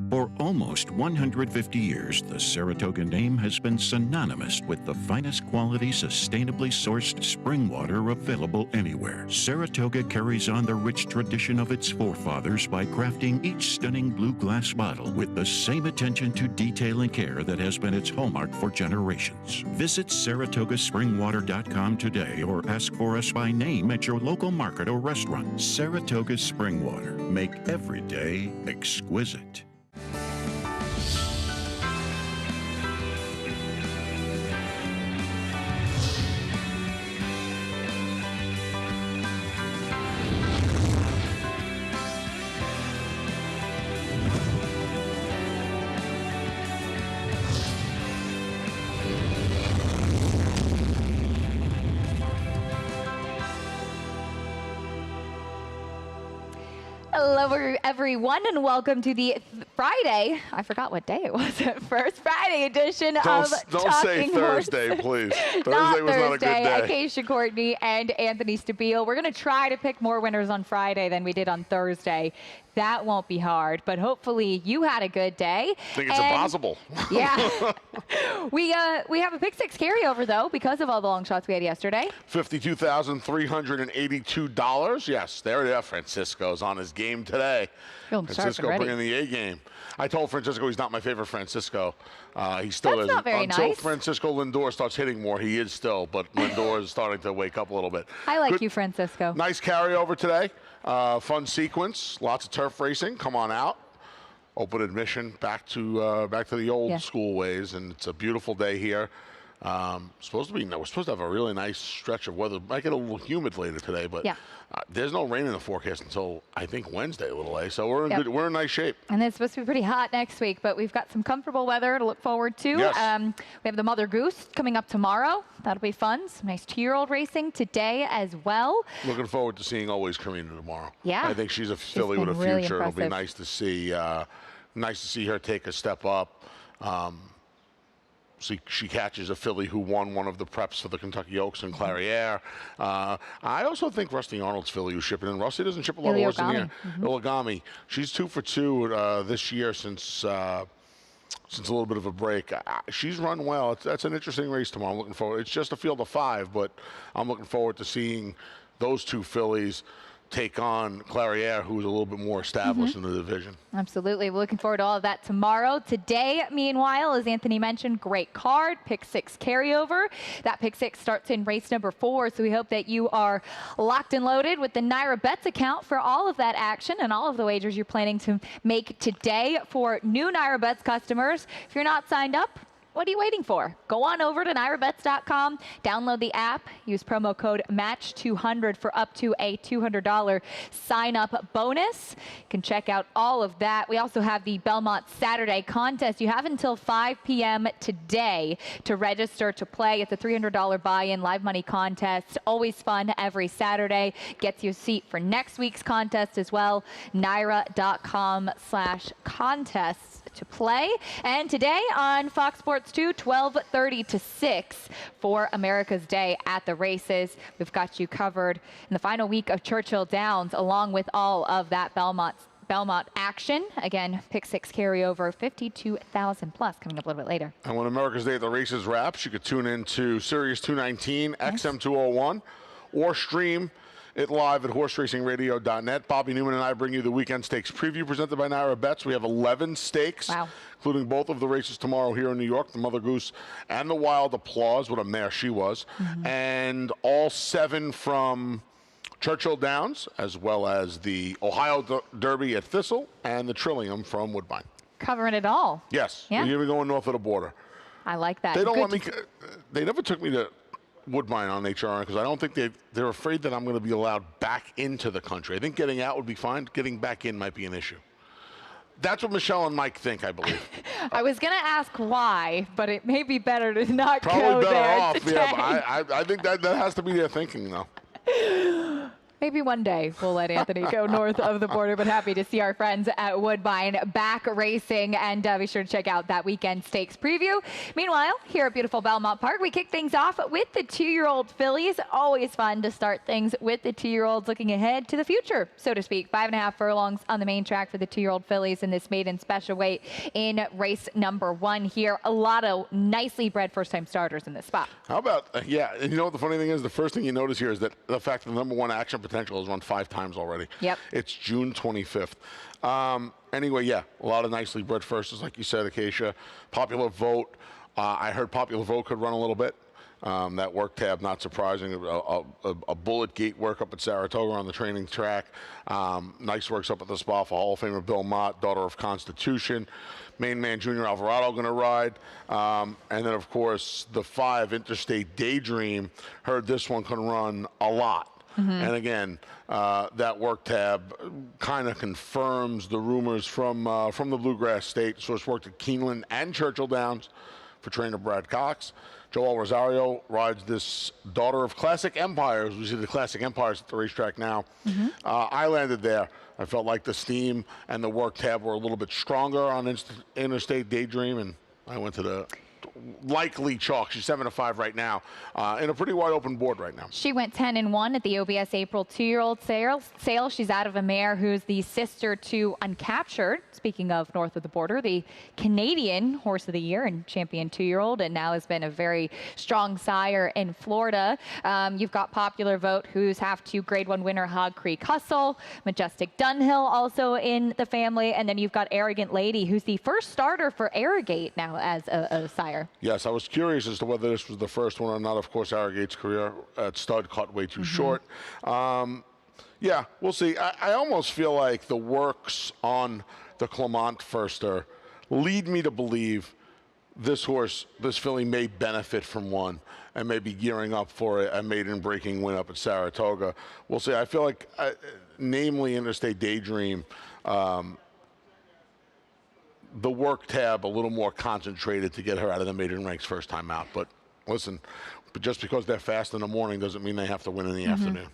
For almost 150 years, the Saratoga name has been synonymous with the finest quality, sustainably sourced spring water available anywhere. Saratoga carries on the rich tradition of its forefathers by crafting each stunning blue glass bottle with the same attention to detail and care that has been its hallmark for generations. Visit SaratogaSpringWater.com today or ask for us by name at your local market or restaurant. Saratoga Spring Water. Make every day exquisite. Hello, everyone, and welcome to the Friday. I forgot what day it was at first. Friday edition of Don't say Thursday, Horses. please. Thursday Not was not a good day. Acacia Courtney and Anthony Stabile. We're going to try to pick more winners on Friday than we did on Thursday. That won't be hard, but hopefully you had a good day. I think it's impossible. Yeah. We have a pick six carryover, though, because of all the long shots we had yesterday. $52,382. Yes, there it is. Francisco's on his game today. Francisco bringing the A game. I told Francisco he's not my favorite Francisco. He still That's is. not very Until nice. Francisco Lindor starts hitting more, he is still, but Lindor is starting to wake up a little bit. I like you, Francisco. Nice carryover today. Fun sequence. Lots of turf racing. Come on out. Open admission back to the old school ways, and it's a beautiful day here. We're supposed to have a really nice stretch of weather. Might get a little humid later today, but there's no rain in the forecast until I think Wednesday, a little so we're in nice shape. And it's supposed to be pretty hot next week, but we've got some comfortable weather to look forward to. Yes. We have the Mother Goose coming up tomorrow. That'll be fun. Some nice 2-year-old racing today as well. Looking forward to seeing Always Karina tomorrow. Yeah. I think she's a filly with a really future. impressive. It'll be nice to see. Nice to see her take a step up. She catches a filly who won one of the preps for the Kentucky Oaks in Clariere. I also think Rusty Arnold's filly who's shipping in. Rusty doesn't ship a lot of horses in here. Illigami. She's 2 for 2 this year since a little bit of a break. She's run well. That's an interesting race tomorrow. I'm looking forward. It's just a field of 5, but I'm looking forward to seeing those 2 fillies take on Clariere, who's a little bit more established in the division. Absolutely. We're looking forward to all of that tomorrow. Today, meanwhile, as Anthony mentioned, great card, pick 6 carryover. That pick 6 starts in race number 4, so we hope that you are locked and loaded with the Naira Bets account for all of that action and all of the wagers you're planning to make today. For new Naira Bets customers, if you're not signed up, what are you waiting for? Go on over to NairaBets.com, download the app, use promo code MATCH200 for up to a $200 sign-up bonus. You can check out all of that. We also have the Belmont Saturday contest. You have until 5 p.m. today to register to play. It's a $300 buy-in live money contest. Always fun every Saturday. Gets you a seat for next week's contest as well. Naira.com/contests to play. And today on Fox Sports 2, 12:30 to 6 for America's Day at the races. We've got you covered in the final week of Churchill Downs, along with all of that Belmont action. Again, pick 6 carryover, 52,000 plus coming up a little bit later. And when America's Day at the races wraps, you could tune into Sirius 219, XM 201, or stream it live at horseracingradio.net. Bobby Newman and I bring you the Weekend Stakes preview presented by Naira Bets. We have 11 stakes, including both of the races tomorrow here in New York, the Mother Goose and the Wild Applause. What a mare she was. And all 7 from Churchill Downs, as well as the Ohio Derby at Thistle and the Trillium from Woodbine. Covering it all. Yes. Yeah. We're even going north of the border. I like that. They don't let me. They never took me to Woodbine on HRN because I don't think they're afraid that I'm going to be allowed back into the country. I think getting out would be fine. Getting back in might be an issue. That's what Michelle and Mike think, I believe. I was going to ask why, but it may be better to not Probably go better there off, today. yeah. But I think that has to be their thinking, though. Maybe one day we'll let Anthony go north of the border, but happy to see our friends at Woodbine back racing, and be sure to check out that weekend stakes preview. Meanwhile, here at beautiful Belmont Park, we kick things off with the 2-year-old fillies. Always fun to start things with the 2-year-olds looking ahead to the future, so to speak. 5.5 furlongs on the main track for the 2-year-old fillies in this maiden special weight in race number 1 here. A lot of nicely bred first-time starters in this spot. How about, yeah, and you know what the funny thing is? The first thing you notice here is that the fact that the number 1 Action Potential has run 5 times already. Yep. It's June 25th. Anyway, yeah, a lot of nicely bred firsts, like you said, Acacia. Popular Vote. I heard Popular Vote could run a little bit. That work tab, not surprising. A bullet gate work up at Saratoga on the training track. Nice works up at the spot for Hall of Famer Bill Mott, daughter of Constitution. Main man Junior Alvarado going to ride. And then, of course, the 5 Interstate Daydream. Heard this one can run a lot. And again, that work tab kind of confirms the rumors from the Bluegrass State. So it's worked at Keeneland and Churchill Downs for trainer Brad Cox. Joel Rosario rides this daughter of Classic Empires. We see the Classic Empires at the racetrack now. I landed there. I felt like the steam and the work tab were a little bit stronger on Interstate Daydream, and I went to the likely chalk. She's 7-5 right now, in a pretty wide open board right now. She went 10-1 at the OBS April 2-year-old sale. She's out of a mare who's the sister to Uncaptured. Speaking of north of the border, the Canadian Horse of the Year and champion 2-year-old, and now has been a very strong sire in Florida. You've got Popular Vote, who's half to Grade 1 winner Hog Creek Hustle. Majestic Dunhill also in the family, and then you've got Arrogant Lady, who's the first starter for Arrogate now as a sire. Yes, I was curious as to whether this was the first one or not. Of course, Arrogate's career at stud cut way too short. Yeah, we'll see. I almost feel like the works on the Clement firster lead me to believe this filly may benefit from one and may be gearing up for a maiden breaking win up at Saratoga. We'll see. I feel like, namely Interstate Daydream, the work tab a little more concentrated to get her out of the maiden ranks first time out. But listen, just because they're fast in the morning doesn't mean they have to win in the afternoon.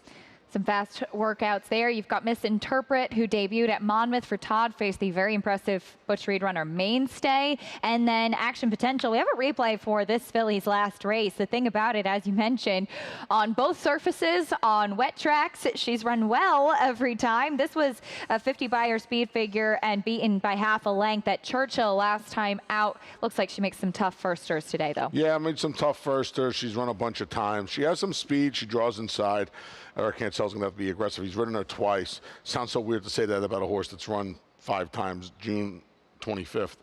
Some fast workouts there. You've got Misinterpret, who debuted at Monmouth for Todd, faced the very impressive Butch Reed runner Mainstay. And then Action Potential. We have a replay for this filly's last race. The thing about it, as you mentioned, on both surfaces, on wet tracks, she's run well every time. This was a 50 by her speed figure and beaten by half a length at Churchill last time out. Looks like she makes some tough firsters today, though. Yeah, I made some tough firsters. She's run a bunch of times. She has some speed. She draws inside. Eric Cancel's going to have to be aggressive. He's ridden her twice. Sounds so weird to say that about a horse that's run 5 times, June 25th.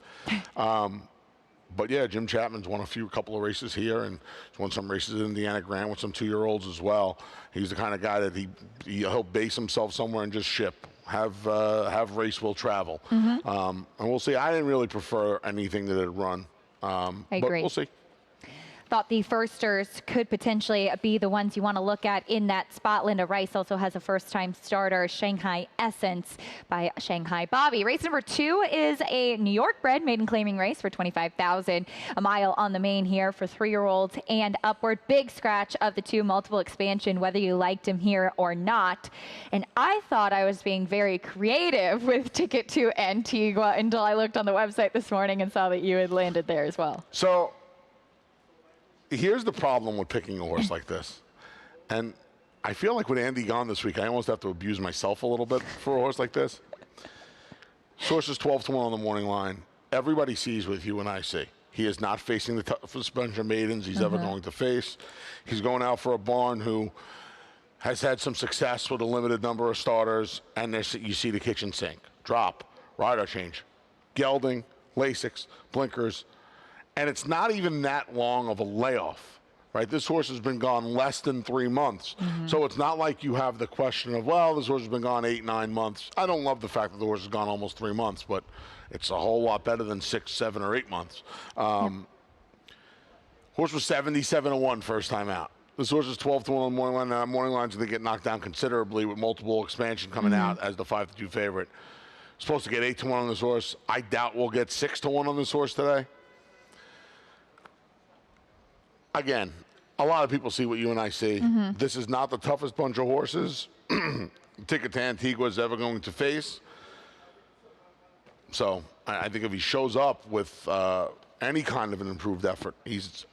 But yeah, Jim Chapman's won a couple of races here, and he's won some races in Indiana Grant with some 2-year-olds as well. He's the kind of guy that he'll base himself somewhere and just ship. Have race will travel. And we'll see. I didn't really prefer anything that had run. I agree. But we'll see. Thought the firsters could potentially be the ones you want to look at in that spot. Linda Rice also has a first-time starter, Shanghai Essence by Shanghai Bobby. Race number 2 is a New York bred maiden claiming race for $25,000. A mile on the main here for 3-year-olds and upward. Big scratch of the 2, multiple expansion, whether you liked him here or not. And I thought I was being very creative with Ticket to Antigua until I looked on the website this morning and saw that you had landed there as well. So here's the problem with picking a horse like this. And I feel like with Andy gone this week, I almost have to abuse myself a little bit for a horse like this. Source is 12-1 on the morning line. Everybody sees what you and I see. He is not facing the toughest bunch of maidens he's ever going to face. He's going out for a barn who has had some success with a limited number of starters, and you see the kitchen sink. Drop, rider change, gelding, Lasix, blinkers. And it's not even that long of a layoff, right? This horse has been gone less than 3 months. So it's not like you have the question of, well, this horse has been gone 8, 9 months. I don't love the fact that the horse has gone almost 3 months, but it's a whole lot better than 6, 7, or 8 months. Horse was 77-1 first time out. This horse is 12-1 on the morning line. Morning line's going to get knocked down considerably with multiple expansion coming out as the 5-2 favorite. Supposed to get 8-1 on this horse. I doubt we'll get 6-1 on this horse today. Again, a lot of people see what you and I see. This is not the toughest bunch of horses Ticket to Antigua is ever going to face. So I think if he shows up with any kind of an improved effort, he's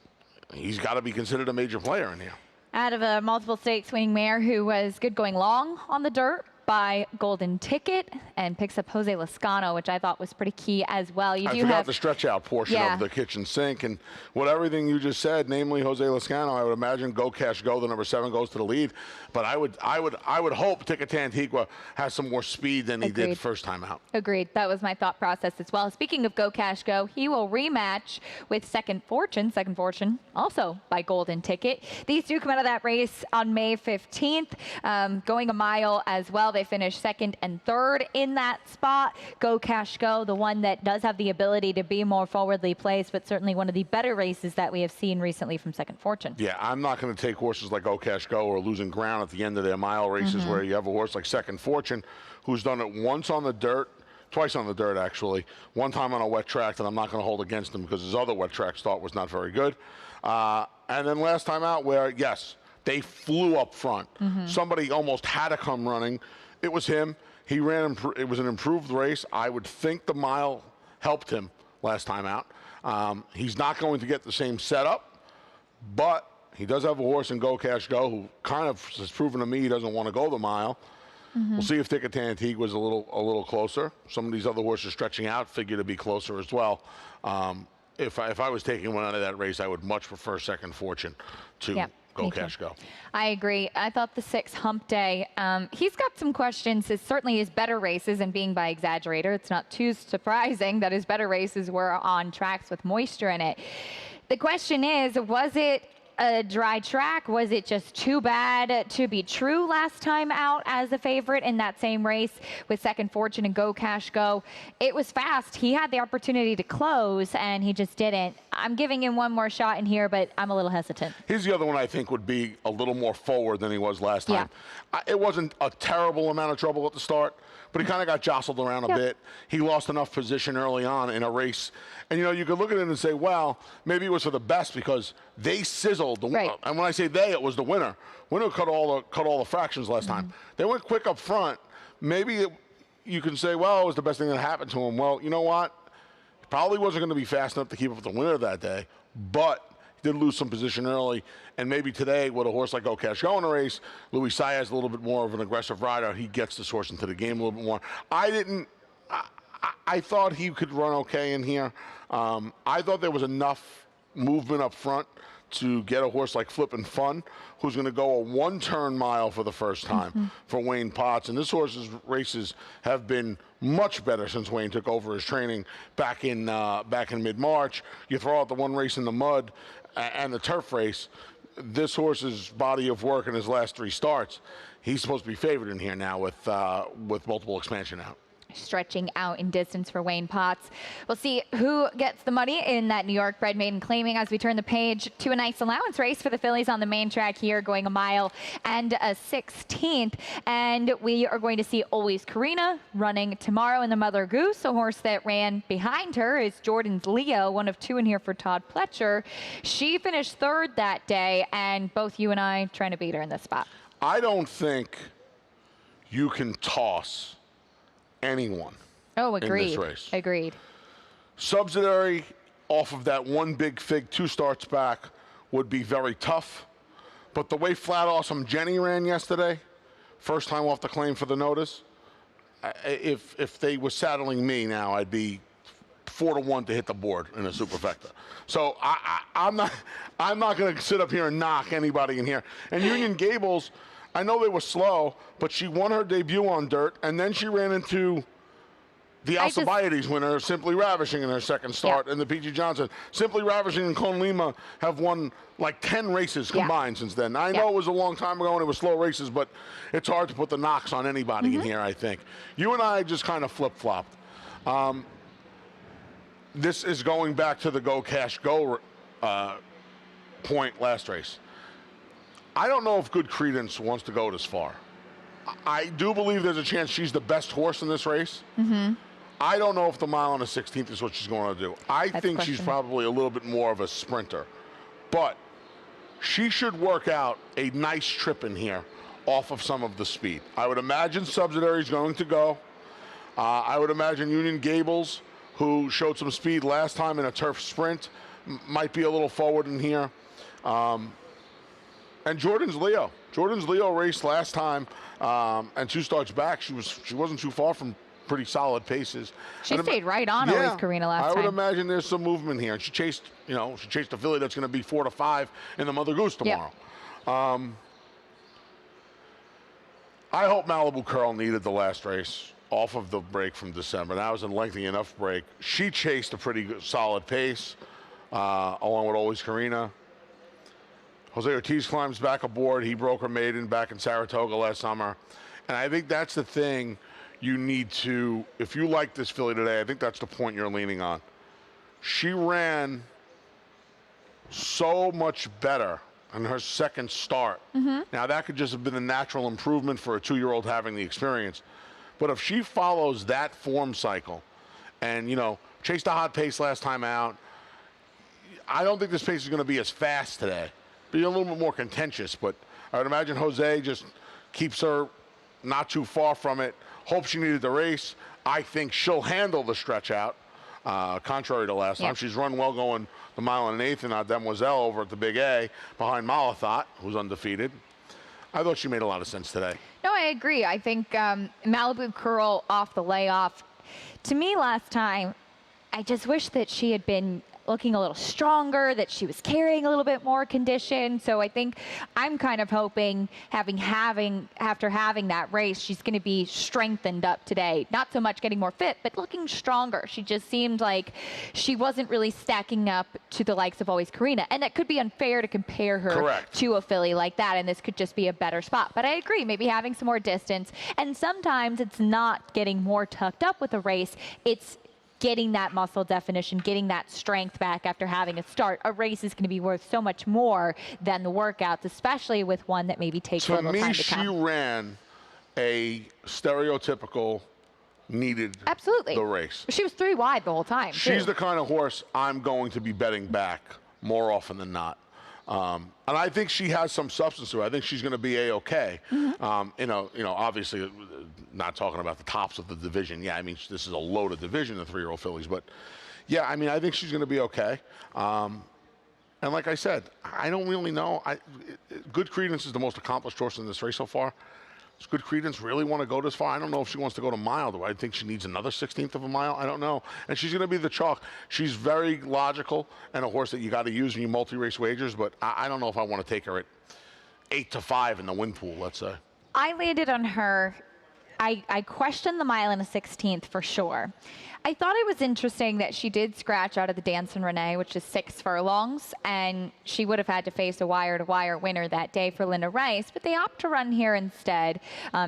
got to be considered a major player in here. Out of a multiple stakes winning mare who was good going long on the dirt by Golden Ticket, and picks up Jose Lascano, which I thought was pretty key as well. I forgot the stretch out portion of the kitchen sink, and what everything you just said, namely Jose Lascano, I would imagine Go Cash Go, the number 7, goes to the lead. But I would hope Ticket to Antigua has some more speed than he did first time out. Agreed. That was my thought process as well. Speaking of Go Cash Go, he will rematch with Second Fortune. Second Fortune also by Golden Ticket. These two come out of that race on May 15th, going a mile as well. They finished 2nd and 3rd in that spot. Go Cash Go, the one that does have the ability to be more forwardly placed, but certainly one of the better races that we have seen recently from Second Fortune. Yeah, I'm not going to take horses like Go Cash Go or losing ground at the end of their mile races where you have a horse like Second Fortune who's done it once on the dirt, twice on the dirt actually, one time on a wet track that I'm not going to hold against him because his other wet track start was not very good. And then last time out where, yes, they flew up front. Somebody almost had to come running. It was him. He ran, it was an improved race. I would think the mile helped him last time out. He's not going to get the same setup, but he does have a horse in Go Cash Go who kind of has proven to me he doesn't want to go the mile. We'll see if Ticket to Antigua is a little closer. Some of these other horses stretching out figure to be closer as well. If I was taking one out of that race, I would much prefer Second Fortune to Go Cash Go. I agree. I thought the 6 Hump Day, he's got some questions. It's certainly his better races, and being by exaggerator, it's not too surprising that his better races were on tracks with moisture in it. The question is, was it a dry track? Was it just too bad to be true last time out as a favorite in that same race with Second Fortune and Go Cash Go? It was fast. He had the opportunity to close, and he just didn't. I'm giving him one more shot in here, but I'm a little hesitant. Here's the other one I think would be a little more forward than he was last time. It wasn't a terrible amount of trouble at the start, but he kind of got jostled around a bit. He lost enough position early on in a race. And, you know, you could look at it and say, well, maybe it was for the best because they sizzled. And when I say they, it was the winner. Winner cut all the fractions last time. They went quick up front. Maybe you can say, well, it was the best thing that happened to him. Well, you know what? He probably wasn't going to be fast enough to keep up with the winner that day, but did lose some position early, and maybe today with a horse like Go Cash Go in a race, Luis Saez a little bit more of an aggressive rider. He gets this horse into the game a little bit more. I thought he could run okay in here. I thought there was enough movement up front to get a horse like Flippin' Fun, who's going to go a 1-turn mile for the first time for Wayne Potts. And this horse's races have been much better since Wayne took over his training back in mid-March. You throw out the one race in the mud and the turf race, this horse's body of work in his last 3 starts, he's supposed to be favored in here now with multiple expansion out. Stretching out in distance for Wayne Potts. We'll see who gets the money in that New York bred maiden claiming as we turn the page to a nice allowance race for the fillies on the main track here, going a mile and a 16th. And we are going to see Always Karina running tomorrow in the Mother Goose. A horse that ran behind her is Jordan's Leo, one of 2 in here for Todd Pletcher. She finished 3rd that day, and both you and I trying to beat her in this spot. I don't think you can toss anyone in this race. Agreed. Subsidiary off of that one big fig 2 starts back would be very tough. But the way Flat Awesome Jenny ran yesterday, first time off the claim for the notice, if they were saddling me now, I'd be 4-1 to hit the board in a superfecta. So I'm not going to sit up here and knock anybody in here. And Union Gables, I know they were slow, but she won her debut on dirt, and then she ran into the Alcibiades winner, Simply Ravishing, in her second start, and the P.G. Johnson. Simply Ravishing and Con Lima have won like 10 races combined since then. I know it was a long time ago and it was slow races, but it's hard to put the knocks on anybody in here, I think. You and I just kind of flip-flopped. This is going back to the Go Cash Go point last race. I don't know if Good Credence wants to go this far. I do believe there's a chance she's the best horse in this race. I don't know if the mile on the 16th is what she's going to do. I think she's probably a little bit more of a sprinter. But she should work out a nice trip in here off of some of the speed. I would imagine Subsidiary is going to go. I would imagine Union Gables, who showed some speed last time in a turf sprint, might be a little forward in here. And Jordan's Leo. Jordan's Leo raced last time, and 2 starts back. She wasn't too far from pretty solid paces. She stayed right on Always Karina last time. I would imagine there's some movement here. And she chased a filly that's going to be 4 to 5 in the Mother Goose tomorrow. Yep. I hope Malibu Curl needed the last race off of the break from December. That was a lengthy enough break. She chased a pretty good, solid pace, along with Always Karina. Jose Ortiz climbs back aboard. He broke her maiden back in Saratoga last summer. And I think that's the thing you need to, if you like this filly today, I think that's the point you're leaning on. She ran so much better on her second start. Now, that could just have been a natural improvement for a 2-year-old having the experience. But if she follows that form cycle and, chased a hot pace last time out, I don't think this pace is going to be as fast today. Be a little bit more contentious, but I would imagine Jose just keeps her not too far from it. Hope she needed the race. I think she'll handle the stretch out, contrary to last time. She's run well going the 1 1/8 in Demoiselle over at the Big A behind Malathot, who's undefeated. I thought she made a lot of sense today. No, I agree. I think Malibu Curl off the layoff. To me last time, I just wish that she had been looking a little stronger, that she was carrying a little bit more condition. So I think I'm kind of hoping after having that race, she's going to be strengthened up today. Not so much getting more fit, but looking stronger. She just seemed like she wasn't really stacking up to the likes of Always Karina. And that could be unfair to compare her to a filly like that. And this could just be a better spot. But I agree, maybe having some more distance. And sometimes it's not getting more tucked up with a race. It's getting that muscle definition, getting that strength back after having a start. A race is going to be worth so much more than the workouts, especially with one that maybe takes a little time to come. To me, she ran a stereotypical needed the race. She was 3 wide the whole time. She's the kind of horse I'm going to be betting back more often than not. And I think she has some substance to her. I think she's going to be A-okay. Obviously, not talking about the tops of the division. Yeah, I mean, this is a loaded division, the 3-year-old fillies. But, yeah, I mean, I think she's going to be okay. And like I said, I don't really know. Good Credence is the most accomplished horse in this race so far. Does Good Credence really want to go this far? I don't know if she wants to go to mile. Do I think she needs another 1/16 of a mile? I don't know. And she's going to be the chalk. She's very logical and a horse that you got to use when you multi-race wagers, but I don't know if I want to take her at 8 to 5 in the win pool, let's say. I landed on her. I questioned the 1 1/16 for sure. I thought it was interesting that she did scratch out of the Dancing Renee, which is 6 furlongs, and she would have had to face a wire-to-wire winner that day for Linda Rice, but they opt to run here instead.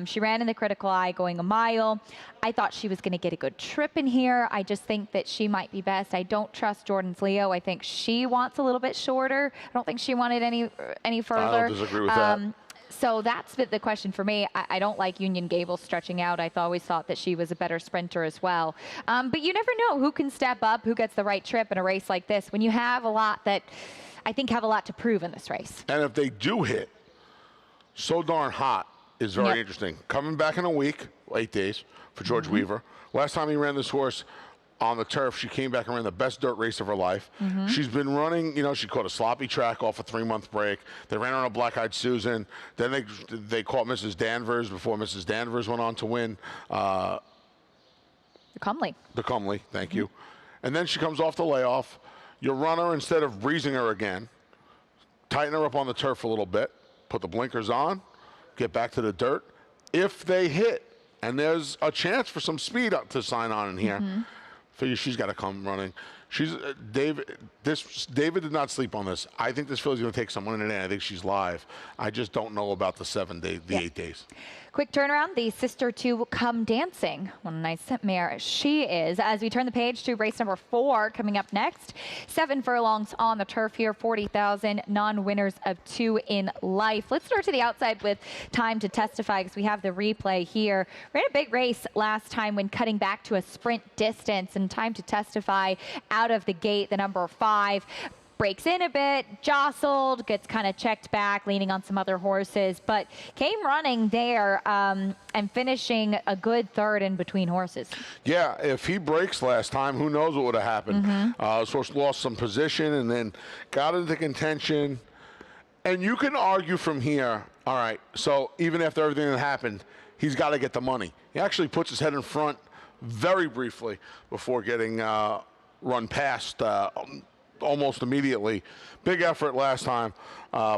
She ran in the Critical Eye going a mile. I thought she was going to get a good trip in here. I just think that she might be best. I don't trust Jordan's Leo. I think she wants a little bit shorter. I don't think she wanted any further. I don't disagree with that. So that's the question for me. I don't like Union Gables stretching out. I always thought that she was a better sprinter as well. But you never know who can step up, who gets the right trip in a race like this when you have a lot that I think have a lot to prove in this race. And if they do hit, So Darn Hot is very interesting. Coming back in a week, 8 days for George Weaver. Last time he ran this horse on the turf, she came back and ran the best dirt race of her life. She's been running, she caught a sloppy track off a 3-month break. They ran on a Black-Eyed Susan. Then they caught Mrs. Danvers before Mrs. Danvers went on to win. The Comely, thank you. And then she comes off the layoff. You run her instead of breezing her again. Tighten her up on the turf a little bit. Put the blinkers on. Get back to the dirt. If they hit, and there's a chance for some speed to sign on in here, figure she's got to come running. David did not sleep on this. I think this filly's going to take someone in today. I think she's live. I just don't know about the 8 days. Quick turnaround. The Sister to Come Dancing. What a nice mare she is. As we turn the page to race number 4 coming up next. 7 furlongs on the turf here. 40,000 non-winners of 2 in life. Let's start to the outside with Time to Testify because we have the replay here. Ran a big race last time when cutting back to a sprint distance, and Time to Testify out of the gate, the number 5. breaks in a bit, jostled, gets kind of checked back, leaning on some other horses, but came running there and finishing a good third in between horses. Yeah, if he breaks last time, who knows what would have happened. Source lost some position and then got into contention. And you can argue from here, all right, so even after everything that happened, he's got to get the money. He actually puts his head in front very briefly before getting run past almost immediately. Big effort last time.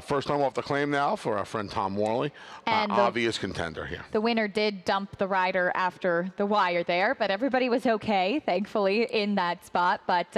First time off the claim now for our friend Tom Morley. And obvious contender here. The winner did dump the rider after the wire there, but everybody was okay, thankfully, in that spot. But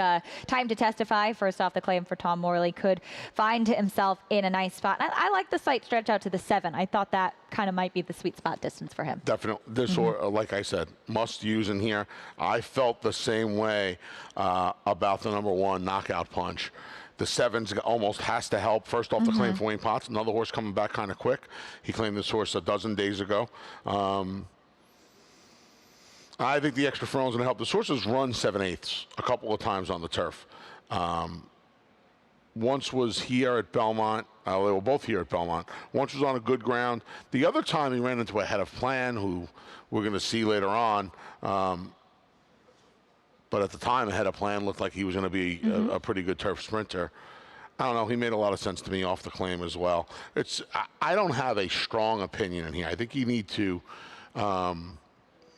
time to testify. First off the claim for Tom Morley, could find himself in a nice spot. I like the slight stretch out to the 7. I thought that kind of might be the sweet spot distance for him. Definitely. This, like I said, must use in here. I felt the same way about the number 1 knockout punch. The 7's almost has to help. First off the claim for Wayne Potts. Another horse coming back kind of quick. He claimed this horse a dozen days ago. I think the extra furlong is going to help. This horse has run 7/8 a couple of times on the turf. Once was here at Belmont. They were both here at Belmont. Once was on a good ground. The other time he ran into a head of plan, who we're going to see later on. But at the time, Ahead of Plan looked like he was going to be a pretty good turf sprinter. I don't know. He made a lot of sense to me off the claim as well. I don't have a strong opinion in here. I think you need to.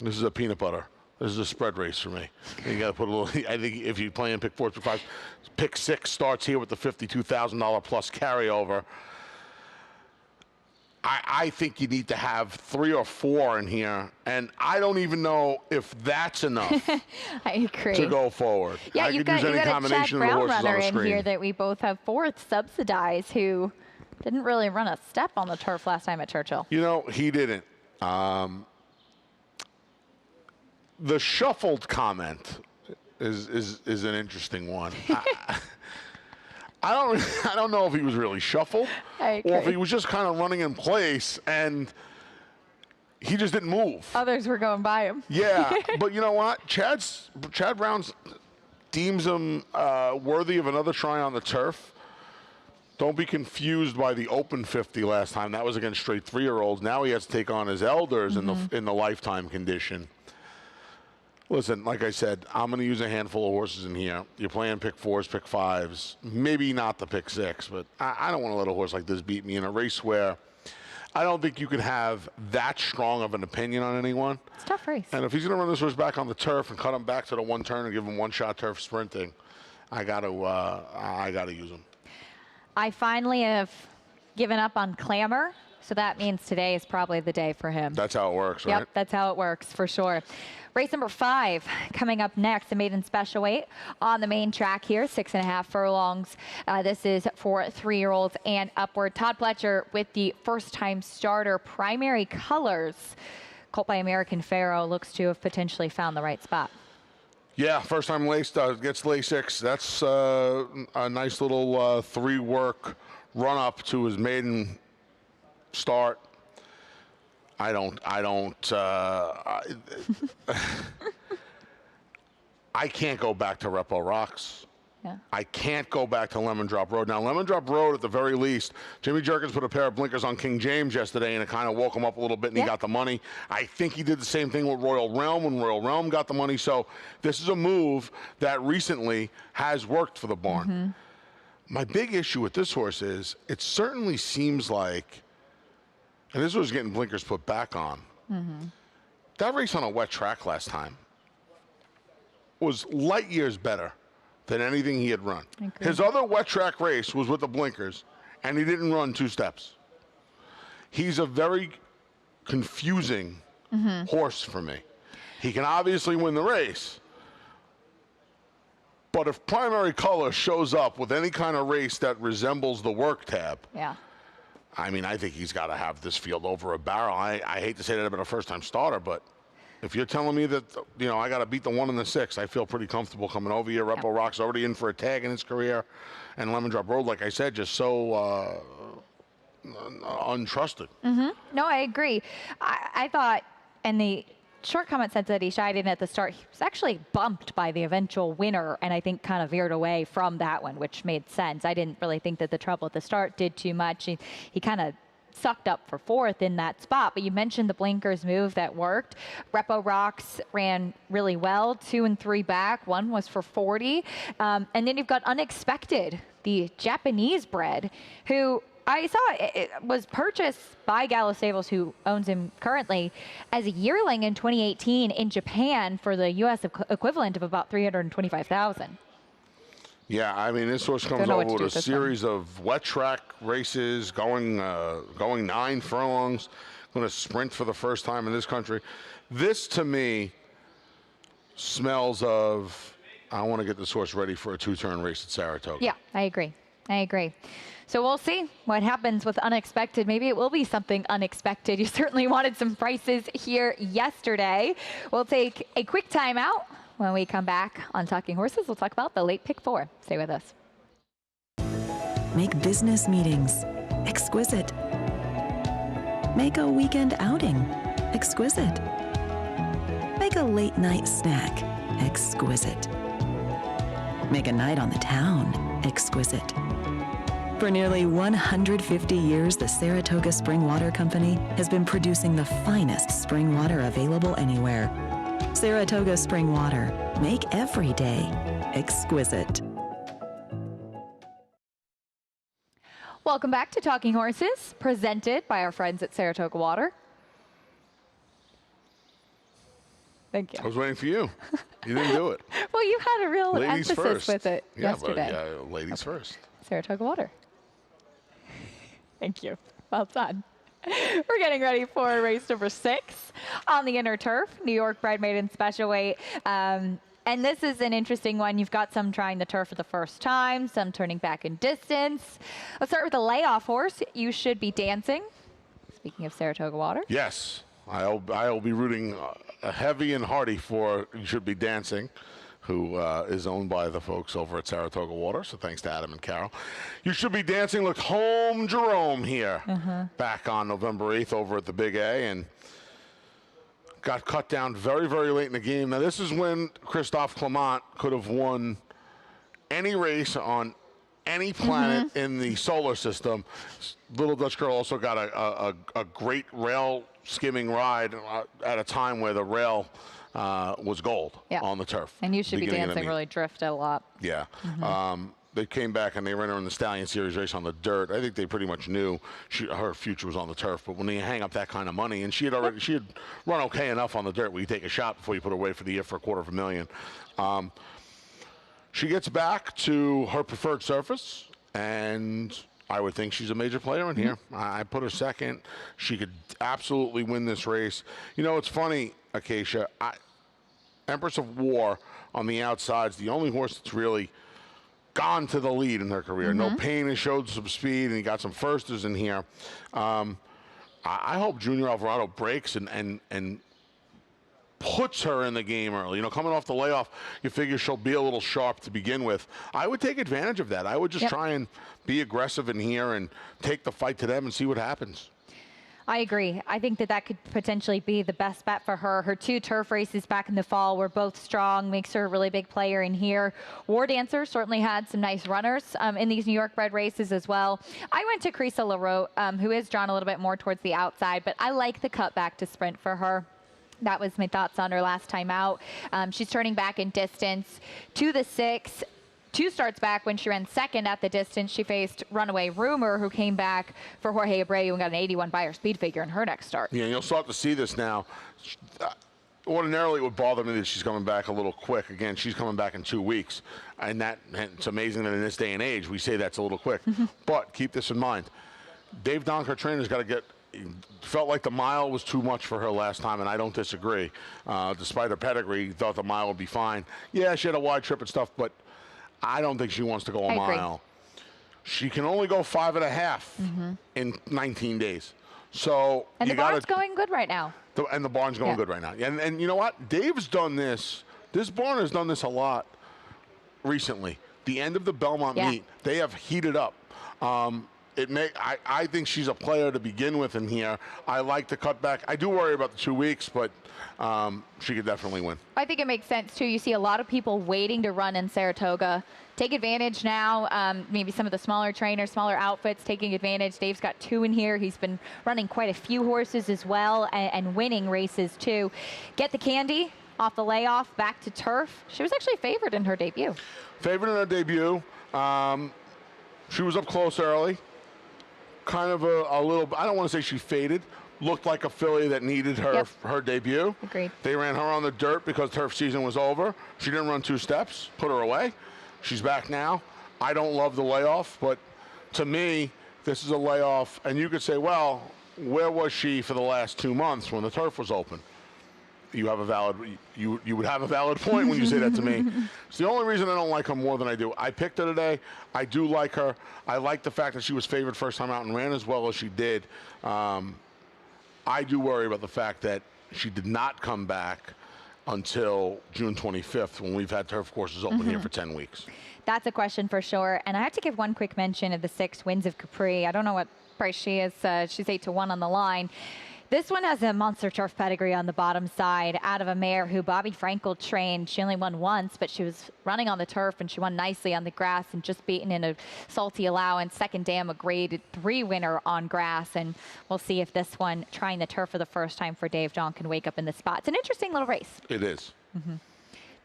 This is a peanut butter. This is a spread race for me. You got to put a little. I think if you play in pick 4, pick 5, pick 6 starts here with the $52,000 plus carryover. I think you need to have 3 or 4 in here, and I don't even know if that's enough. I agree. To go forward. Yeah, you've got a Chad Brown runner in here that we both have 4th subsidized, who didn't really run a step on the turf last time at Churchill. You know, he didn't. The shuffled comment is an interesting one. I don't know if he was really shuffled or if he was just kind of running in place and he just didn't move. Others were going by him. Yeah, but you know what? Chad Brown deems him worthy of another try on the turf. Don't be confused by the open 50 last time. That was against straight 3-year-olds. Now he has to take on his elders in the lifetime condition. Listen, like I said, I'm going to use a handful of horses in here. You're playing pick 4s, pick 5s, maybe not the pick 6, but I don't want to let a horse like this beat me in a race where I don't think you can have that strong of an opinion on anyone. It's a tough race. And if he's going to run this horse back on the turf and cut him back to the 1 turn and give him 1-shot turf sprinting, I got to use him. I finally have given up on Clamor, so that means today is probably the day for him. That's how it works, right? Yep, that's how it works for sure. Race number 5 coming up next, the maiden special weight on the main track here, 6.5 furlongs. This is for 3-year-olds and upward. Todd Pletcher with the first-time starter Primary Colors. Colt by American Pharoah looks to have potentially found the right spot. Yeah, first time gets Lasix. That's a nice little 3-work run-up to his maiden start. I can't go back to Repo Rocks. Yeah. I can't go back to Lemon Drop Road. Now, Lemon Drop Road, at the very least, Jimmy Jerkins put a pair of blinkers on King James yesterday, and it kind of woke him up a little bit, and he got the money. I think he did the same thing with Royal Realm when Royal Realm got the money. So this is a move that recently has worked for the barn. My big issue with this horse is it certainly seems like, and this was getting blinkers put back on, that race on a wet track last time was light years better than anything he had run. His other wet track race was with the blinkers, and he didn't run 2 steps. He's a very confusing horse for me. He can obviously win the race, but if Primary Color shows up with any kind of race that resembles the work tab, I mean, I think he's got to have this field over a barrel. I hate to say that about a first-time starter, but if you're telling me that, you know, I got to beat the 1 and the 6, I feel pretty comfortable coming over here. Repo Rock's already in for a tag in his career, and Lemon Drop Road, like I said, just so untrusted. No, I agree. I thought, and the short comment said that he shied in at the start. He was actually bumped by the eventual winner, and I think kind of veered away from that one, which made sense. I didn't really think that the trouble at the start did too much. He kind of sucked up for fourth in that spot. But you mentioned the blinkers move that worked. Repo Rocks ran really well, 2 and 3 back. One was for 40. And then you've got Unexpected, the Japanese bred, who I saw it was purchased by Gallo Stables, who owns him currently, as a yearling in 2018 in Japan for the U.S. equivalent of about $325,000. Yeah, I mean, this horse comes over with a series of wet track races, going 9 furlongs, going to sprint for the first time in this country. This, to me, smells of, I want to get this horse ready for a 2-turn race at Saratoga. Yeah, I agree. I agree. So we'll see what happens with Unexpected. Maybe it will be something unexpected. You certainly wanted some prices here yesterday. We'll take a quick timeout. When we come back on Talking Horses, we'll talk about the late pick 4. Stay with us. Make business meetings exquisite. Make a weekend outing exquisite. Make a late night snack exquisite. Make a night on the town exquisite. For nearly 150 years, the Saratoga Spring Water Company has been producing the finest spring water available anywhere. Saratoga Spring Water. Make every day exquisite. Welcome back to Talking Horses, presented by our friends at Saratoga Water. Thank you. I was waiting for you. You didn't do it. Well, you had a real Ladies emphasis first. with it Yeah, yesterday. but ladies first. Saratoga Water. Thank you. Well done. We're getting ready for race number 6 on the inner turf, New York bred maiden special weight. And this is an interesting one. You've got some trying the turf for the first time, some turning back in distance. Let's start with the layoff horse. You Should Be Dancing. Speaking of Saratoga Water. Yes, I'll be rooting heavy and hearty for You Should Be Dancing, who is owned by the folks over at Saratoga Water. So thanks to Adam and Carol. You Should Be Dancing looked home Jerome here back on November 8th over at the Big A, and got cut down very, very late in the game. Now, this is when Christophe Clement could have won any race on any planet in the solar system. Little Dutch Girl also got a great rail skimming ride at a time where the rail was gold on the turf. And You Should Be Dancing really drifted a lot. Yeah. They came back and they ran her in the Stallion Series race on the dirt. I think they pretty much knew her future was on the turf. But when they hang up that kind of money, and she had run okay enough on the dirt where you take a shot before you put her away for the year for $250,000. She gets back to her preferred surface, and I would think she's a major player in here. I put her second. She could absolutely win this race. You know, it's funny, Acacia. Empress of War on the outside's the only horse that's really gone to the lead in her career. No Pain has showed some speed, and he got some firsters in here. I hope Junior Alvarado breaks and puts her in the game early. You know, coming off the layoff, you figure she'll be a little sharp to begin with. I would take advantage of that. I would just try and be aggressive in here and take the fight to them and see what happens. I agree. I think that could potentially be the best bet for her. Her 2 turf races back in the fall were both strong, makes her a really big player in here. War Dancer certainly had some nice runners in these New York bred races as well. I went to Crisa LaRote, who is drawn a little bit more towards the outside, but I like the cut back to sprint for her. That was my thoughts on her last time out. She's turning back in distance to the 6. 2 starts back when she ran second at the distance. She faced Runaway Rumor, who came back for Jorge Abreu and got an 81 Beyer speed figure in her next start. Yeah, you'll start to see this now. Ordinarily, it would bother me that she's coming back a little quick. Again, she's coming back in 2 weeks. And it's amazing that in this day and age, we say that's a little quick. But keep this in mind. Dave Donk, her trainer's got to get felt like the mile was too much for her last time, and I don't disagree. Despite her pedigree, thought the mile would be fine. Yeah, she had a wide trip and stuff, but I don't think she wants to go a mile. She can only go 5.5 in 19 days. So and the barn's going good right now. And the barn's going good right now. And you know what? Dave's done this. This barn has done this a lot recently. The end of the Belmont meet, they have heated up. I think she's a player to begin with in here. I like the cutback. I do worry about the 2 weeks, but she could definitely win. I think it makes sense, too. You see a lot of people waiting to run in Saratoga. Take advantage now. Maybe some of the smaller trainers, smaller outfits taking advantage. Dave's got 2 in here. He's been running quite a few horses as well and winning races, too. Get the candy off the layoff, back to turf. She was actually favored in her debut. Favored in her debut. She was up close early. Kind of a little, I don't want to say she faded. Looked like a filly that needed her debut. Agreed. They ran her on the dirt because turf season was over. She didn't run 2 steps, put her away. She's back now. I don't love the layoff, but to me, this is a layoff. And you could say, well, where was she for the last 2 months when the turf was open? You have a valid, you would have a valid point when you say that to me. It's the only reason I don't like her more than I do. I picked her today. I do like her. I like the fact that she was favored first time out and ran as well as she did. I do worry about the fact that she did not come back until June 25th when we've had turf courses open here for 10 weeks. That's a question for sure. And I have to give one quick mention of the 6 Winds of Capri. I don't know what price she is. She's 8-1 on the line. This one has a monster turf pedigree on the bottom side out of a mare who Bobby Frankel trained. She only won once, but she was running on the turf and she won nicely on the grass and just beaten in a salty allowance. Second dam, a grade 3 winner on grass. And we'll see if this one, trying the turf for the first time for Dave John, can wake up in the spot. It's an interesting little race. It is.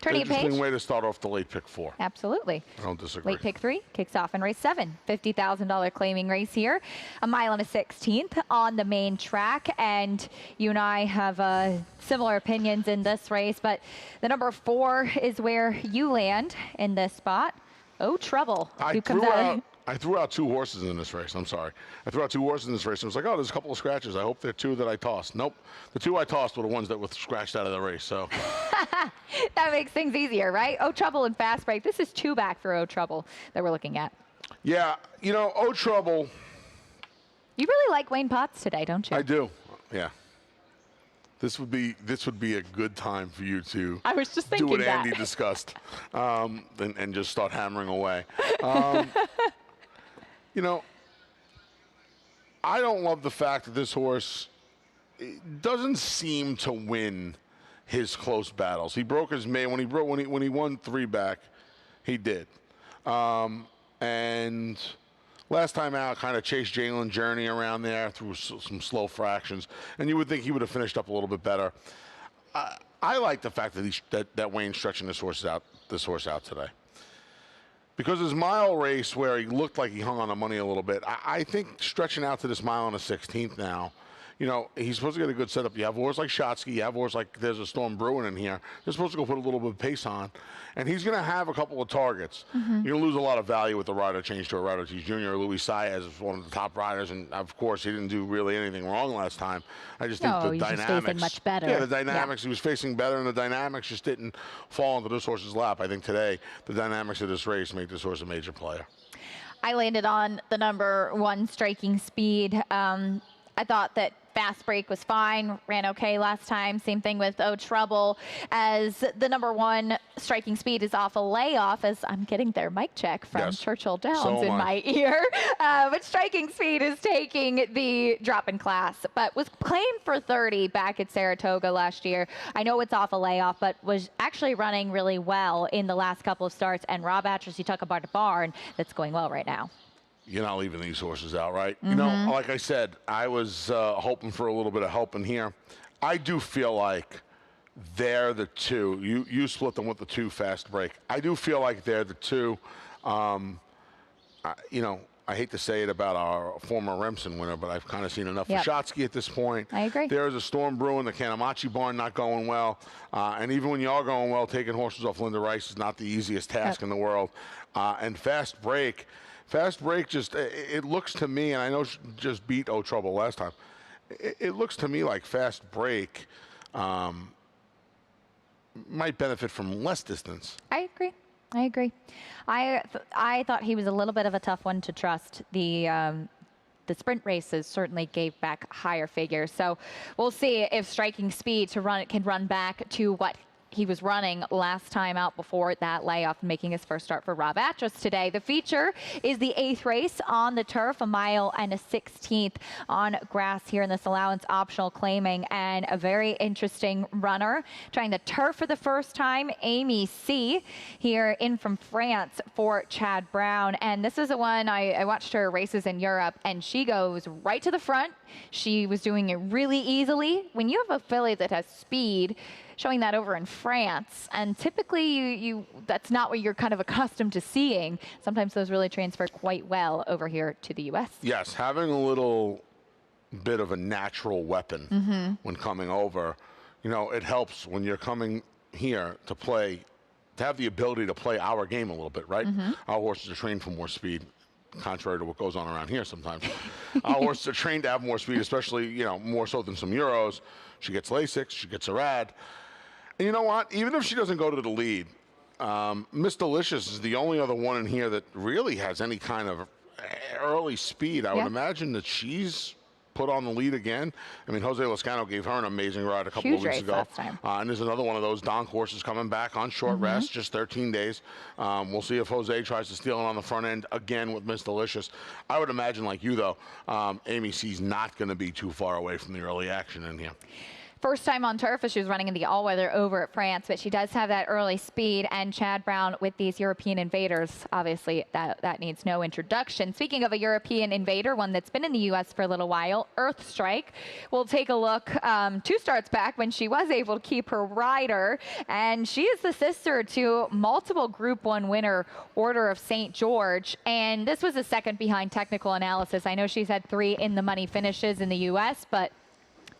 Turning a page. Interesting way to start off the late pick 4. Absolutely. I don't disagree. Late pick 3 kicks off in race 7. $50,000 claiming race here. 1 mile and a 16th on the main track. And you and I have similar opinions in this race, but the number 4 is where you land in this spot. Oh, Trouble. I threw out 2 horses in this race. I'm sorry. I threw out 2 horses in this race. I was like, oh, there's a couple of scratches. I hope they're 2 that I tossed. Nope. The 2 I tossed were the ones that were scratched out of the race. So that makes things easier, right? Oh, Trouble and Fast Break. This is 2 back for Oh, Trouble that we're looking at. Yeah. You know, Oh, Trouble. You really like Wayne Potts today, don't you? I do. Yeah. This would be a good time for you to I was just thinking do what that. Andy discussed and just start hammering away. You know, I don't love the fact that this horse doesn't seem to win his close battles. He broke his main when he won 3 back, he did. And last time out, kind of chased Jalen Journey around there through some slow fractions, and you would think he would have finished up a little bit better. I like the fact that Wayne's stretching this horse out today. Because his mile race where he looked like he hung on the money a little bit, I think stretching out to this mile and a 16th now, you know, he's supposed to get a good setup. You have a horse like Shotsky, you have a horse like there's a Storm Brewing in here. They're supposed to go put a little bit of pace on. And he's going to have a couple of targets. You're going to lose a lot of value with the rider change to a Rider Tees Jr. Louis Saez is one of the top riders. And, of course, he didn't do really anything wrong last time. I just think the dynamics. Just much better. Yeah, the dynamics. He was facing better, and the dynamics just didn't fall into this horse's lap. I think today the dynamics of this race make this horse a major player. I landed on the number 1 Striking Speed. I thought that Fast Break was fine, ran okay last time. Same thing with Oh Trouble, as the number 1 Striking Speed is off a layoff, as I'm getting their mic check from Churchill Downs in my ear. But Striking Speed is taking the drop in class, but was claimed for 30 back at Saratoga last year. I know it's off a layoff, but was actually running really well in the last couple of starts. And Rob Atchers, he took a barn that's going well right now. You're not leaving these horses out, right? You know, like I said, I was hoping for a little bit of help in here. I do feel like they're the 2. You split them with the 2 Fast Break. I do feel like they're the 2. You know, I hate to say it about our former Remsen winner, but I've kind of seen enough of Shotsky at this point. I agree. There's a Storm Brewing, the Kanemachi barn not going well. And even when you are going well, taking horses off Linda Rice is not the easiest task in the world. And Fast Break just, it looks to me, and I know she just beat Oh Trouble last time, it looks to me like Fast Break might benefit from less distance. I agree. I thought he was a little bit of a tough one to trust. The sprint races certainly gave back higher figures. So we'll see if Striking Speed can run back to what he was running last time out before that layoff, making his first start for Rob Atras today. The feature is the 8th race on the turf, a mile and a 16th on grass here in this allowance optional claiming, and a very interesting runner trying the turf for the first time, Amy C, here in from France for Chad Brown. And this is the one I watched her races in Europe, and she goes right to the front. She was doing it really easily. When you have a filly that has speed, showing that over in France, and typically that's not what you're kind of accustomed to seeing. Sometimes those really transfer quite well over here to the U.S. Yes, having a little bit of a natural weapon when coming over, you know, it helps when you're coming here to play, to have the ability to play our game a little bit, right? Our horses are trained for more speed, contrary to what goes on around here sometimes. Our horses are trained to have more speed, especially, you know, more so than some Euros. She gets Lasix, she gets a rad. And you know what? Even if she doesn't go to the lead, Miss Delicious is the only other one in here that really has any kind of early speed. I would imagine that she's put on the lead again. I mean, Jose Loscano gave her an amazing ride a couple of weeks ago. Last time. And there's another one of those donk horses coming back on short rest, just 13 days. We'll see if Jose tries to steal it on the front end again with Miss Delicious. I would imagine, like you, though, Amy C's not going to be too far away from the early action in here. First time on turf as she was running in the all-weather over at France, but she does have that early speed. And Chad Brown with these European invaders, obviously that needs no introduction. Speaking of a European invader, one that's been in the U.S. for a little while, Earthstrike. We'll take a look 2 starts back when she was able to keep her rider, and she is the sister to multiple Group 1 winner Order of St. George, and this was a second behind technical analysis. I know she's had 3 in the money finishes in the U.S., but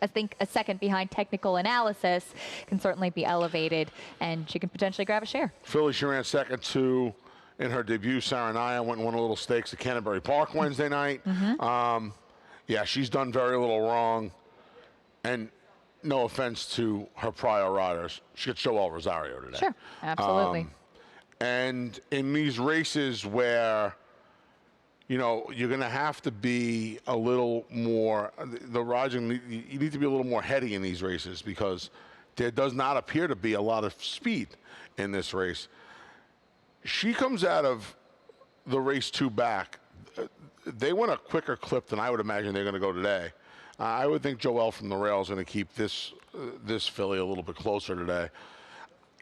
I think a second behind technical analysis can certainly be elevated, and she can potentially grab a share. Philly, she ran second to, in her debut, Saranaya, went and won a little stakes at Canterbury Park Wednesday night. Yeah, she's done very little wrong. And no offense to her prior riders, she could show all Rosario today. Sure, absolutely. And in these races where, you know, you're going to have to be a little more, the riding, you need to be a little more heady in these races because there does not appear to be a lot of speed in this race. She comes out of the race 2 back. They went a quicker clip than I would imagine they're going to go today. I would think Joelle from the rail is going to keep this filly a little bit closer today.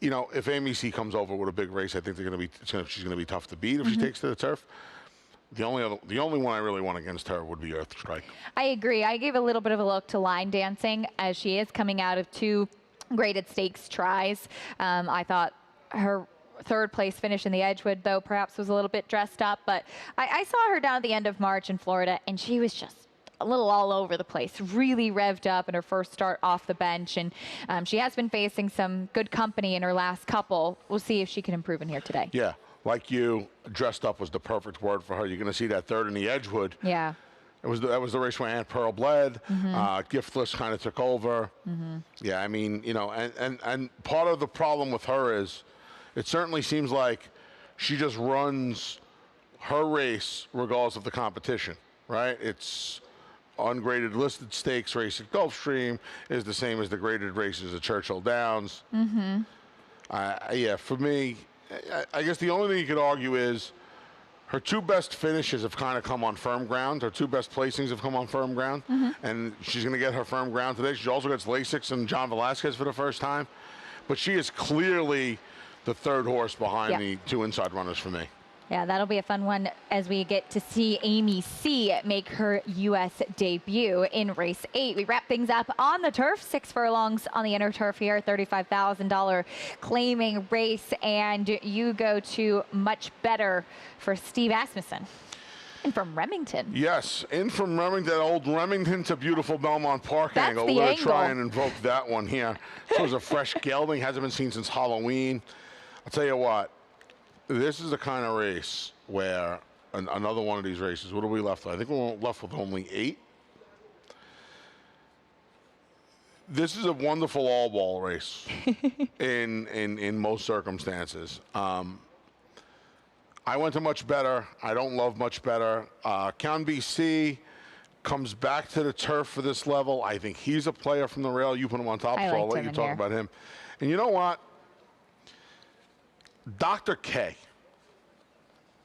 You know, if Amy C comes over with a big race, I think she's going to be tough to beat if she takes to the turf. The only one I really want against her would be Earthstrike. I agree. I gave a little bit of a look to line dancing as she is coming out of 2 graded stakes tries. I thought her 3rd place finish in the Edgewood, though, perhaps was a little bit dressed up. But I saw her down at the end of March in Florida, and she was just a little all over the place, really revved up in her first start off the bench. And she has been facing some good company in her last couple. We'll see if she can improve in here today. Yeah. Like you, dressed up was the perfect word for her. You're going to see that 3rd in the Edgewood. Yeah. That was the race where Aunt Pearl bled. Giftless kind of took over. Yeah, I mean, you know, and part of the problem with her is it certainly seems like she just runs her race regardless of the competition, right? It's ungraded listed stakes race at Gulfstream is the same as the graded races at Churchill Downs. Yeah, for me, I guess the only thing you could argue is her 2 best finishes have kind of come on firm ground. Her 2 best placings have come on firm ground. And she's going to get her firm ground today. She also gets Lasix and John Velasquez for the first time. But she is clearly the 3rd horse behind the 2 inside runners for me. Yeah, that'll be a fun one as we get to see Amy C make her U.S. debut in race 8. We wrap things up on the turf, 6 furlongs on the inner turf here, $35,000 claiming race, and you go to Much Better for Steve Asmussen. And from Remington. Yes, in from Remington, old Remington to beautiful Belmont Park That's angle. the We're going to angle. try and invoke that one here. This was a fresh gelding, hasn't been seen since Halloween. I'll tell you what, this is the kind of race where another one of these races, what are we left with? I think we're left with only 8. This is a wonderful all-ball race in most circumstances. I went to Much Better. I don't love Much Better. Count BC comes back to the turf for this level. I think he's a player from the rail. You put him on top, so I'll let you talk about him. And you know what? Dr. K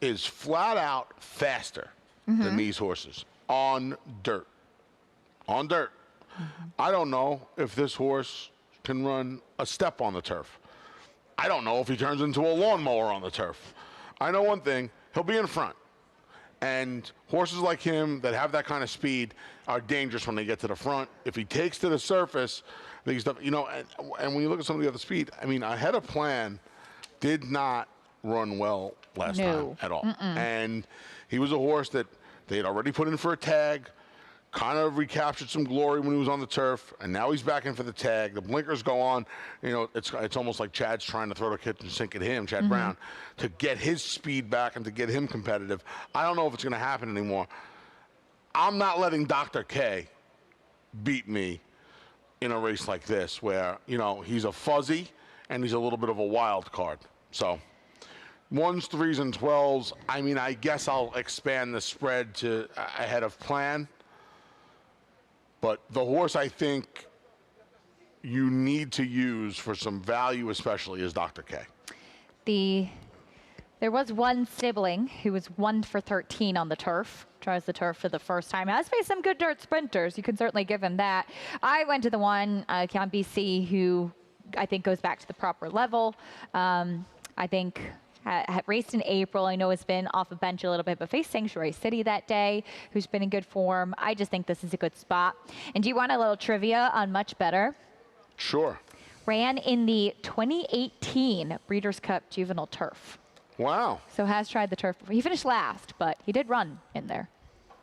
is flat out faster than these horses on dirt. On dirt. I don't know if this horse can run a step on the turf. I don't know if he turns into a lawnmower on the turf. I know one thing, he'll be in front. And horses like him that have that kind of speed are dangerous when they get to the front. If he takes to the surface, these stuff, you know, and when you look at some of the other speed, I mean, Ahead of Plan did not run well last time at all. And he was a horse that they had already put in for a tag, kind of recaptured some glory when he was on the turf, and now he's back in for the tag. The blinkers go on. You know, it's almost like Chad's trying to throw the kitchen sink at him, Chad Brown, to get his speed back and to get him competitive. I don't know if it's going to happen anymore. I'm not letting Dr. K beat me in a race like this where, you know, he's a fuzzy and he's a little bit of a wild card. So 1s, 3s, and 12s, I mean, I guess I'll expand the spread to Ahead of Plan. But the horse I think you need to use for some value especially is Dr. K. There was one sibling who was 1 for 13 on the turf. Tries the turf for the first time. Has faced some good dirt sprinters. You can certainly give him that. I went to the one, Count BC, who I think goes back to the proper level. I think had raced in April. I know it's been off a bench a little bit, but faced Sanctuary City that day, who's been in good form. I just think this is a good spot. And do you want a little trivia on Much Better? Sure. Ran in the 2018 Breeders' Cup Juvenile Turf. Wow. So has tried the turf before. He finished last, but he did run in there.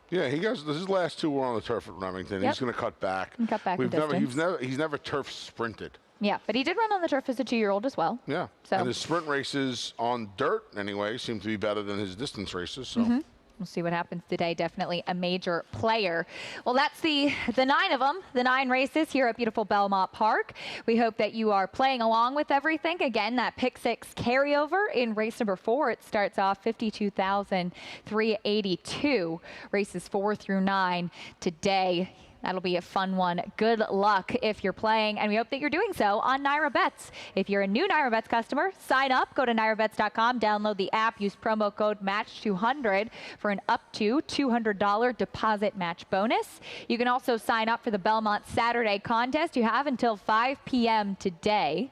Yeah, he goes. His last 2 were on the turf at Remington. Yep. He's going to cut back. And cut back in distance. He's never turf sprinted. Yeah, but he did run on the turf as a 2-year-old as well. Yeah. So. And his sprint races on dirt, anyway, seem to be better than his distance races. So. We'll see what happens today. Definitely a major player. Well, that's the 9 of them, the 9 races here at beautiful Belmont Park. We hope that you are playing along with everything. Again, that pick 6 carryover in race number 4. It starts off 52,382. Races 4 through 9 today. That'll be a fun one. Good luck if you're playing, and we hope that you're doing so on Naira Bets. If you're a new Naira Bets customer, sign up, go to nairabets.com, download the app, use promo code MATCH200 for an up to $200 deposit match bonus. You can also sign up for the Belmont Saturday contest. You have until 5 p.m. today.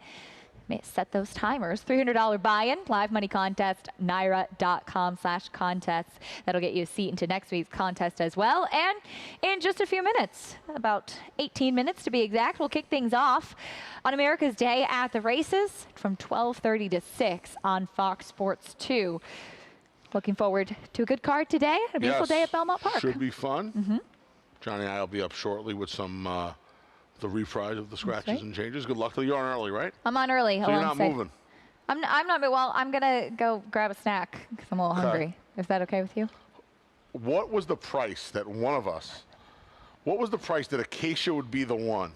Set those timers. $300 buy-in, live money contest, naira.com/contests. That'll get you a seat into next week's contest as well. And in just a few minutes, about 18 minutes to be exact, we'll kick things off on America's Day at the Races from 12:30 to 6 on Fox Sports 2. Looking forward to a good card today. A beautiful day at Belmont Park. Should be fun. Johnny and I will be up shortly with some the reprise of the scratches and changes. Good luck till you're on early, right? I'm on early. So you're not moving. I'm not. Well, I'm gonna go grab a snack because I'm a little hungry. Is that okay with you? What was the price that what was the price that Acacia would be the one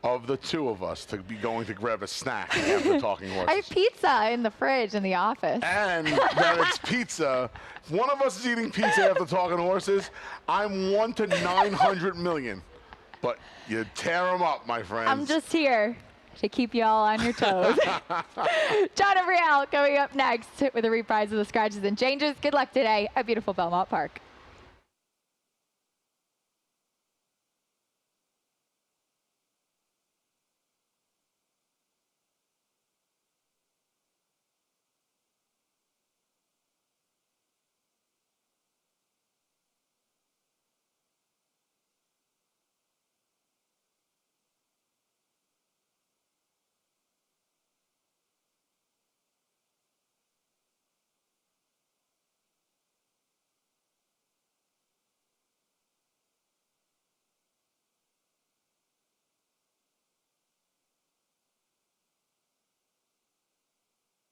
of the 2 of us to be going to grab a snack after talking horses? I have pizza in the fridge in the office. And that it's pizza. If one of us is eating pizza after talking horses, I'm 1 to 900 million. But you tear them up, my friends. I'm just here to keep you all on your toes. John and Brielle coming up next with a reprise of the scratches and changes. Good luck today at beautiful Belmont Park.